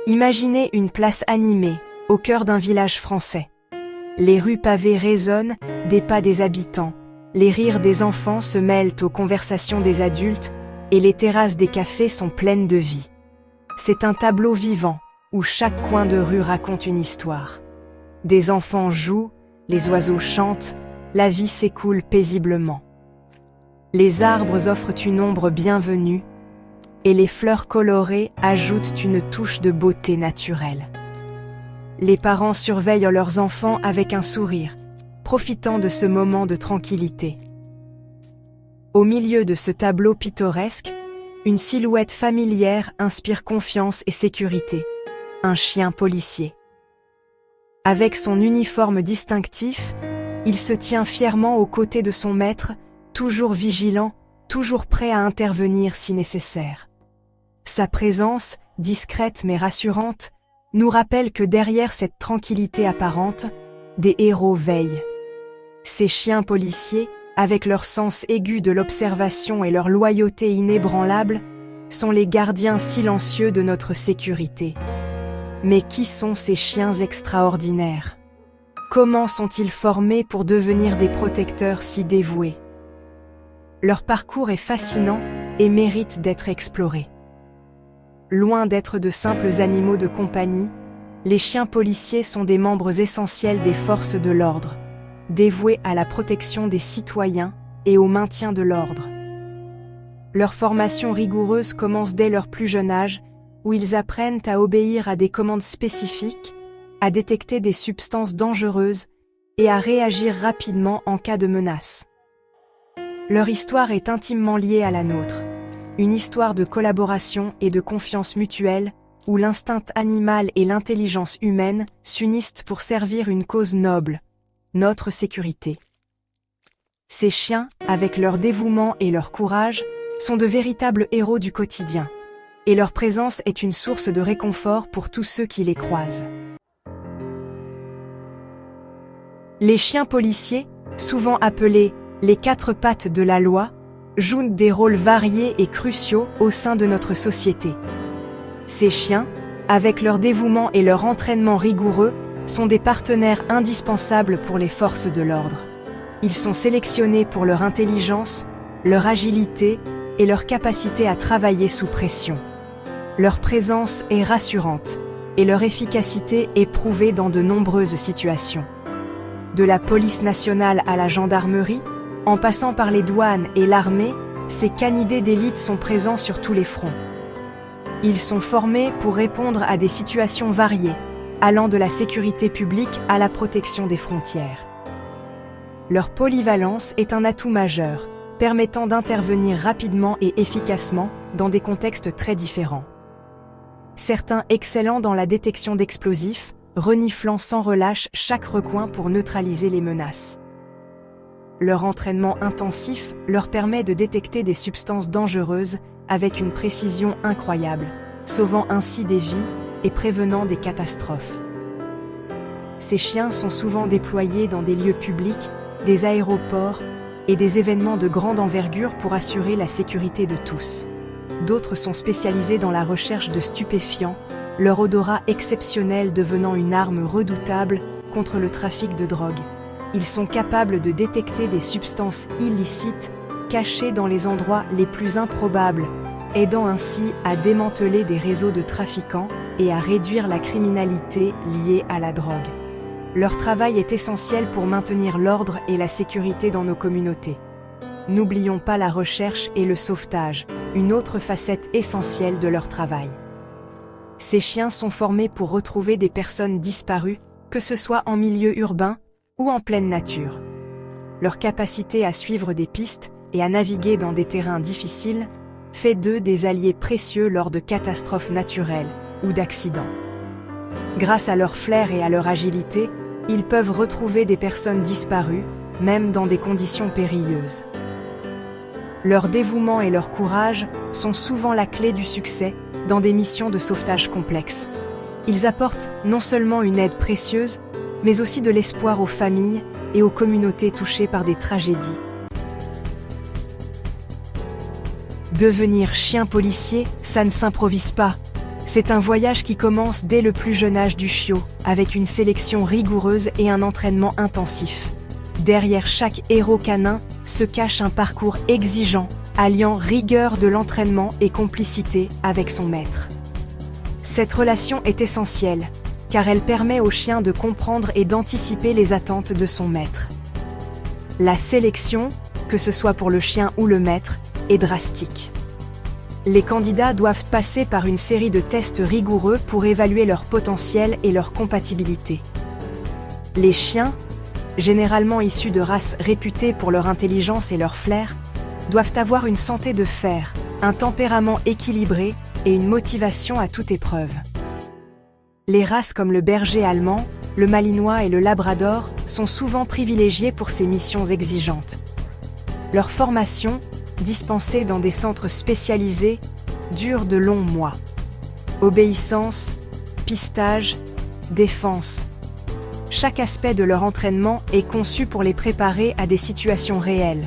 Imaginez une place animée, au cœur d'un village français. Les rues pavées résonnent des pas des habitants, les rires des enfants se mêlent aux conversations des adultes et les terrasses des cafés sont pleines de vie. C'est un tableau vivant, où chaque coin de rue raconte une histoire. Des enfants jouent, les oiseaux chantent, la vie s'écoule paisiblement. Les arbres offrent une ombre bienvenue, et les fleurs colorées ajoutent une touche de beauté naturelle. Les parents surveillent leurs enfants avec un sourire, profitant de ce moment de tranquillité. Au milieu de ce tableau pittoresque, une silhouette familière inspire confiance et sécurité, un chien policier. Avec son uniforme distinctif, il se tient fièrement aux côtés de son maître, toujours vigilant, toujours prêt à intervenir si nécessaire. Sa présence, discrète mais rassurante, nous rappelle que derrière cette tranquillité apparente, des héros veillent. Ces chiens policiers, avec leur sens aigu de l'observation et leur loyauté inébranlable, sont les gardiens silencieux de notre sécurité. Mais qui sont ces chiens extraordinaires? Comment sont-ils formés pour devenir des protecteurs si dévoués? Leur parcours est fascinant et mérite d'être exploré. Loin d'être de simples animaux de compagnie, les chiens policiers sont des membres essentiels des forces de l'ordre, dévoués à la protection des citoyens et au maintien de l'ordre. Leur formation rigoureuse commence dès leur plus jeune âge, où ils apprennent à obéir à des commandes spécifiques, à détecter des substances dangereuses et à réagir rapidement en cas de menace. Leur histoire est intimement liée à la nôtre. Une histoire de collaboration et de confiance mutuelle, où l'instinct animal et l'intelligence humaine s'unissent pour servir une cause noble, notre sécurité. Ces chiens, avec leur dévouement et leur courage, sont de véritables héros du quotidien, et leur présence est une source de réconfort pour tous ceux qui les croisent. Les chiens policiers, souvent appelés les quatre pattes de la loi, jouent des rôles variés et cruciaux au sein de notre société. Ces chiens, avec leur dévouement et leur entraînement rigoureux, sont des partenaires indispensables pour les forces de l'ordre. Ils sont sélectionnés pour leur intelligence, leur agilité et leur capacité à travailler sous pression. Leur présence est rassurante et leur efficacité est prouvée dans de nombreuses situations. De la police nationale à la gendarmerie, en passant par les douanes et l'armée, ces canidés d'élite sont présents sur tous les fronts. Ils sont formés pour répondre à des situations variées, allant de la sécurité publique à la protection des frontières. Leur polyvalence est un atout majeur, permettant d'intervenir rapidement et efficacement dans des contextes très différents. Certains excellents dans la détection d'explosifs, reniflant sans relâche chaque recoin pour neutraliser les menaces. Leur entraînement intensif leur permet de détecter des substances dangereuses avec une précision incroyable, sauvant ainsi des vies et prévenant des catastrophes. Ces chiens sont souvent déployés dans des lieux publics, des aéroports et des événements de grande envergure pour assurer la sécurité de tous. D'autres sont spécialisés dans la recherche de stupéfiants, leur odorat exceptionnel devenant une arme redoutable contre le trafic de drogue. Ils sont capables de détecter des substances illicites cachées dans les endroits les plus improbables, aidant ainsi à démanteler des réseaux de trafiquants et à réduire la criminalité liée à la drogue. Leur travail est essentiel pour maintenir l'ordre et la sécurité dans nos communautés. N'oublions pas la recherche et le sauvetage, une autre facette essentielle de leur travail. Ces chiens sont formés pour retrouver des personnes disparues, que ce soit en milieu urbain ou en pleine nature. Leur capacité à suivre des pistes et à naviguer dans des terrains difficiles fait d'eux des alliés précieux lors de catastrophes naturelles ou d'accidents. Grâce à leur flair et à leur agilité, ils peuvent retrouver des personnes disparues, même dans des conditions périlleuses. Leur dévouement et leur courage sont souvent la clé du succès dans des missions de sauvetage complexes. Ils apportent non seulement une aide précieuse, mais aussi de l'espoir aux familles et aux communautés touchées par des tragédies. Devenir chien policier, ça ne s'improvise pas. C'est un voyage qui commence dès le plus jeune âge du chiot, avec une sélection rigoureuse et un entraînement intensif. Derrière chaque héros canin se cache un parcours exigeant, alliant rigueur de l'entraînement et complicité avec son maître. Cette relation est essentielle, car elle permet au chien de comprendre et d'anticiper les attentes de son maître. La sélection, que ce soit pour le chien ou le maître, est drastique. Les candidats doivent passer par une série de tests rigoureux pour évaluer leur potentiel et leur compatibilité. Les chiens, généralement issus de races réputées pour leur intelligence et leur flair, doivent avoir une santé de fer, un tempérament équilibré et une motivation à toute épreuve. Les races comme le berger allemand, le malinois et le labrador sont souvent privilégiées pour ces missions exigeantes. Leur formation, dispensée dans des centres spécialisés, dure de longs mois. Obéissance, pistage, défense. Chaque aspect de leur entraînement est conçu pour les préparer à des situations réelles.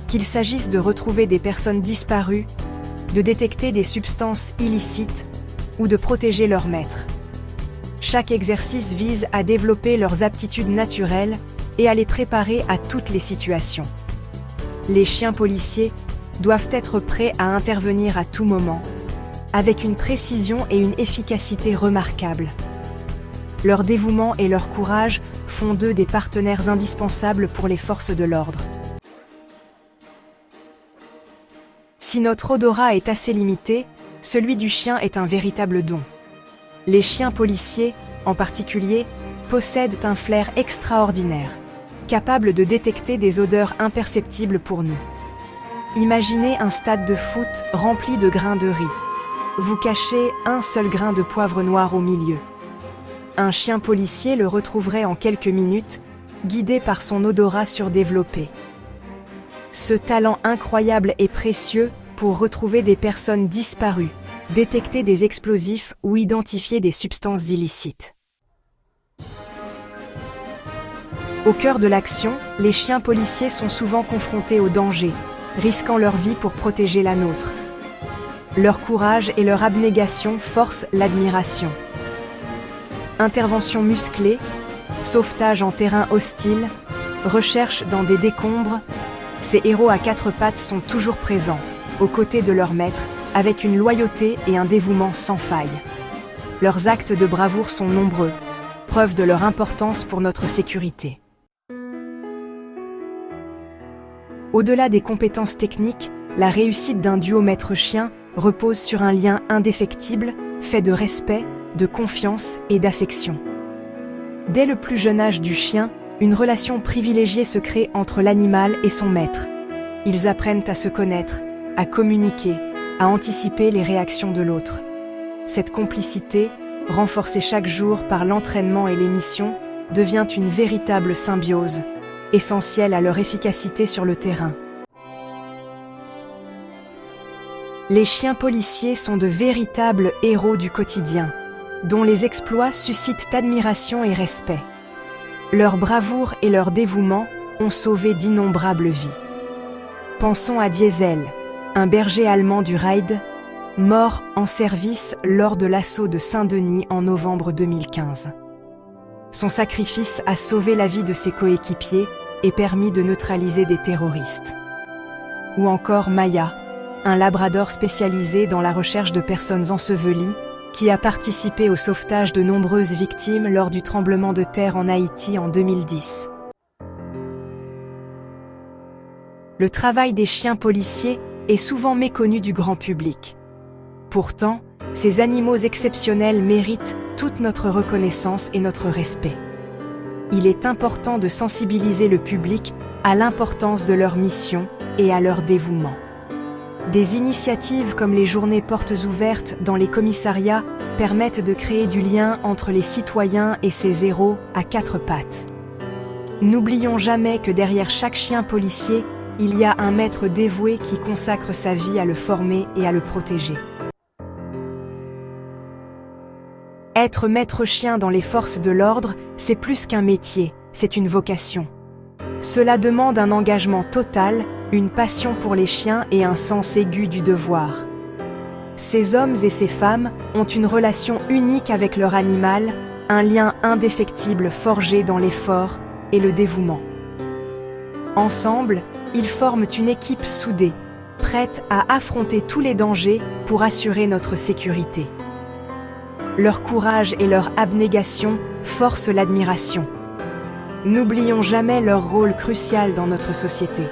Qu'il s'agisse de retrouver des personnes disparues, de détecter des substances illicites ou de protéger leur maître. Chaque exercice vise à développer leurs aptitudes naturelles et à les préparer à toutes les situations. Les chiens policiers doivent être prêts à intervenir à tout moment, avec une précision et une efficacité remarquables. Leur dévouement et leur courage font d'eux des partenaires indispensables pour les forces de l'ordre. Si notre odorat est assez limité, celui du chien est un véritable don. Les chiens policiers, en particulier, possèdent un flair extraordinaire, capable de détecter des odeurs imperceptibles pour nous. Imaginez un stade de foot rempli de grains de riz. Vous cachez un seul grain de poivre noir au milieu. Un chien policier le retrouverait en quelques minutes, guidé par son odorat surdéveloppé. Ce talent incroyable est précieux pour retrouver des personnes disparues, détecter des explosifs ou identifier des substances illicites. Au cœur de l'action, les chiens policiers sont souvent confrontés au danger, risquant leur vie pour protéger la nôtre. Leur courage et leur abnégation forcent l'admiration. Interventions musclées, sauvetage en terrain hostile, recherche dans des décombres, ces héros à quatre pattes sont toujours présents, aux côtés de leur maître, avec une loyauté et un dévouement sans faille. Leurs actes de bravoure sont nombreux, preuve de leur importance pour notre sécurité. Au-delà des compétences techniques, la réussite d'un duo maître-chien repose sur un lien indéfectible, fait de respect, de confiance et d'affection. Dès le plus jeune âge du chien, une relation privilégiée se crée entre l'animal et son maître. Ils apprennent à se connaître, à communiquer, à anticiper les réactions de l'autre. Cette complicité, renforcée chaque jour par l'entraînement et les missions, devient une véritable symbiose, essentielle à leur efficacité sur le terrain. Les chiens policiers sont de véritables héros du quotidien, dont les exploits suscitent admiration et respect. Leur bravoure et leur dévouement ont sauvé d'innombrables vies. Pensons à Diesel, un berger allemand du Raid, mort en service lors de l'assaut de Saint-Denis en novembre 2015. Son sacrifice a sauvé la vie de ses coéquipiers et permis de neutraliser des terroristes. Ou encore Maya, un labrador spécialisé dans la recherche de personnes ensevelies, qui a participé au sauvetage de nombreuses victimes lors du tremblement de terre en Haïti en 2010. Le travail des chiens policiers est souvent méconnu du grand public. Pourtant, ces animaux exceptionnels méritent toute notre reconnaissance et notre respect. Il est important de sensibiliser le public à l'importance de leur mission et à leur dévouement. Des initiatives comme les journées portes ouvertes dans les commissariats permettent de créer du lien entre les citoyens et ces héros à quatre pattes. N'oublions jamais que derrière chaque chien policier, il y a un maître dévoué qui consacre sa vie à le former et à le protéger. Être maître-chien dans les forces de l'ordre, c'est plus qu'un métier, c'est une vocation. Cela demande un engagement total, une passion pour les chiens et un sens aigu du devoir. Ces hommes et ces femmes ont une relation unique avec leur animal, un lien indéfectible forgé dans l'effort et le dévouement. Ensemble, ils forment une équipe soudée, prête à affronter tous les dangers pour assurer notre sécurité. Leur courage et leur abnégation forcent l'admiration. N'oublions jamais leur rôle crucial dans notre société.